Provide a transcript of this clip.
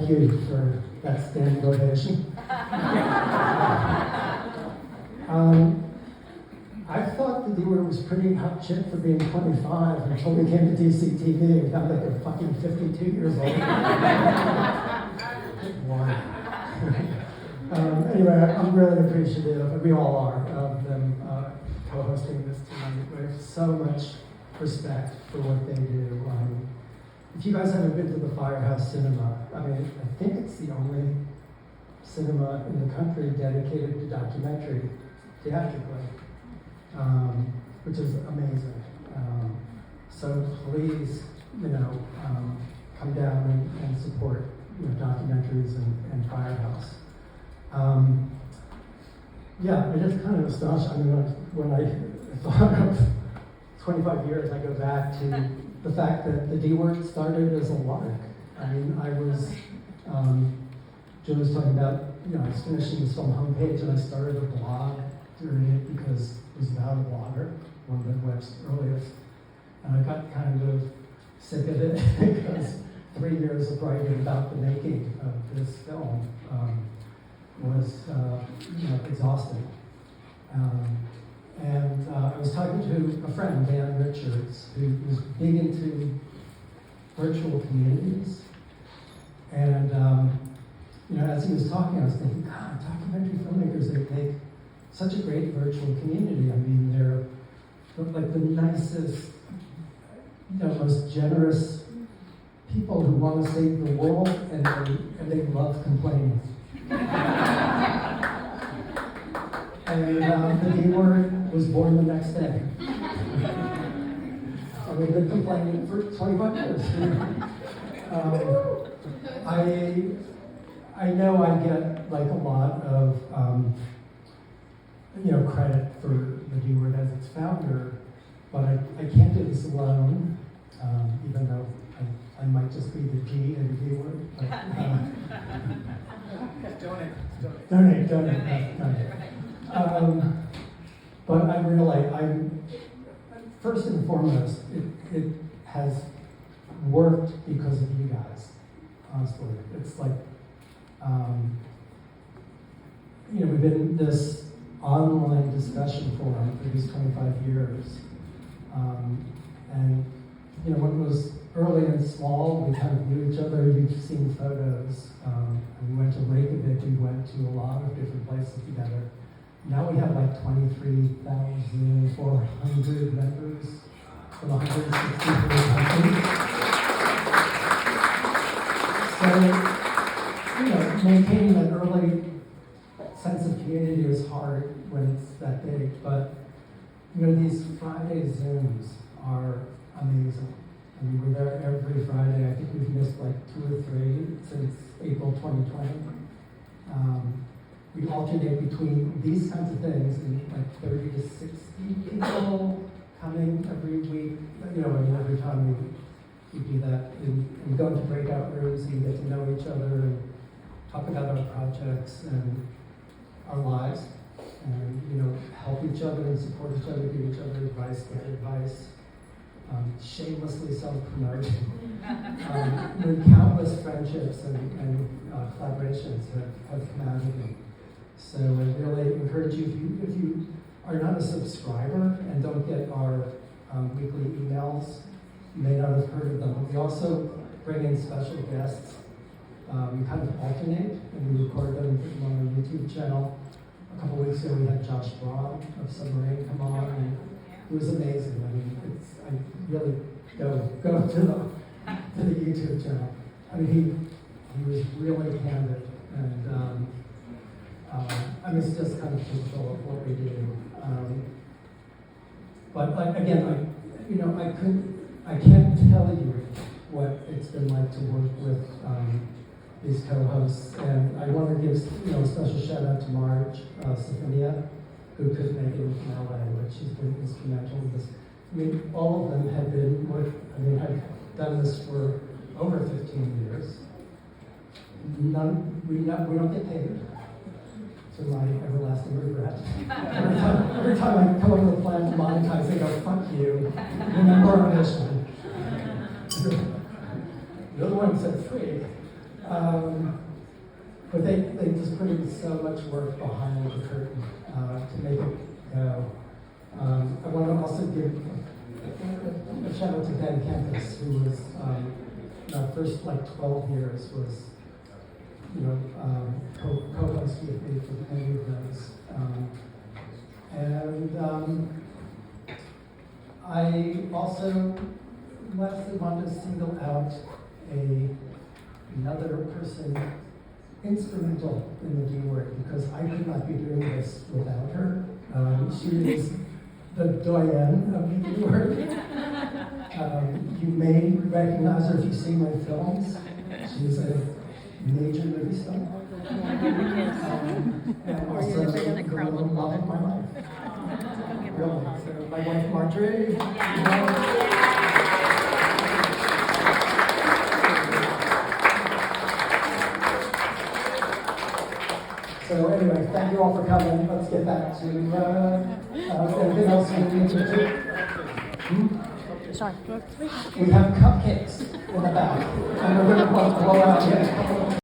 thank you for that standing ovation. I thought the D-word was pretty hot shit for being 25 until we came to DCTV and found that they're fucking 52 years old. Wow. Anyway, I'm really appreciative, and we all are, of them co-hosting this tonight. We have so much respect for what they do. If you guys haven't been to the Firehouse Cinema, I mean, I think it's the only cinema in the country dedicated to documentary theatrically, which is amazing. So please, come down and support documentaries and Firehouse. I just kind of astonished. I mean, when I thought of 25 years, I go back to the fact that the D-word started as a lark. I mean, I was, Joe was talking about, I was finishing this film homepage and I started a blog during it because it was about a blogger, one of the web's earliest. And I got kind of sick of it because 3 years of writing about the making of this film was, exhausting. I was talking to a friend, Dan Richards, who was big into virtual communities. And, as he was talking, I was thinking, God, documentary filmmakers, they make such a great virtual community. I mean, they're like the nicest, most generous people who want to save the world, and they love complaining. And the D-word was born the next day. And we've been complaining for 25 years. I know I get like a lot of credit for the D-word as its founder, but I can't do this alone, even though I might just be the G in D-word. Donate. But I realize first and foremost, it has worked because of you guys, honestly. It's like, we've been in this online discussion forum for these 25 years. When it was early and small, we kind of knew each other. You've seen photos. We went to Reykjavik, we went to a lot of different places together. Now we have like 23,400 members from 163 countries. So, maintaining an early sense of community is hard when it's that big, but these Friday Zooms are amazing. I mean, we're there every Friday. I think we've missed like 2 or 3 since April 2020. We alternate between these kinds of things and like 30 to 60 people coming every week. Every time we do that, and we go into breakout rooms and get to know each other and talk about our projects and our lives, and help each other and support each other, give each other advice, get advice. Shamelessly self-promote. Countless friendships and collaborations have come out of it. So I really encourage you, if you are not a subscriber and don't get our weekly emails, you may not have heard of them. We also bring in special guests. We kind of alternate, and we record them and put them on our YouTube channel. A couple weeks ago, we had Josh Braun of Submarine come on, and it was amazing. I mean, I really go to the YouTube channel. I mean, he was really candid, and it's just kind of typical of what we do. But again, I can't tell you what it's been like to work with these co-hosts, and I want to give a special shout out to Marge Sophia, who couldn't make it from LA, but she's been instrumental in this. I mean, all of them have been I've done this for over 15 years. We don't get paid, to my everlasting regret. Every time I come up with a plan to monetize, they go, fuck you, remember our mission. You're the one who said free. But they just put in so much work behind the curtain to make it go. I want to also give a shout out to Ben Kempis, who was the first 12 years was co-host with me for many of those. I also lastly want to single out another person instrumental in the D word, because I could not be doing this without her. She is the doyenne of the D word. You may recognize her if you see my films. She's a major movie star. And also the love of my life. Really. So my wife Marjorie. So anyway, thank you all for coming. Let's get back to anything else we need to do. Sorry. We have cupcakes in the back, and we're going to blow out here.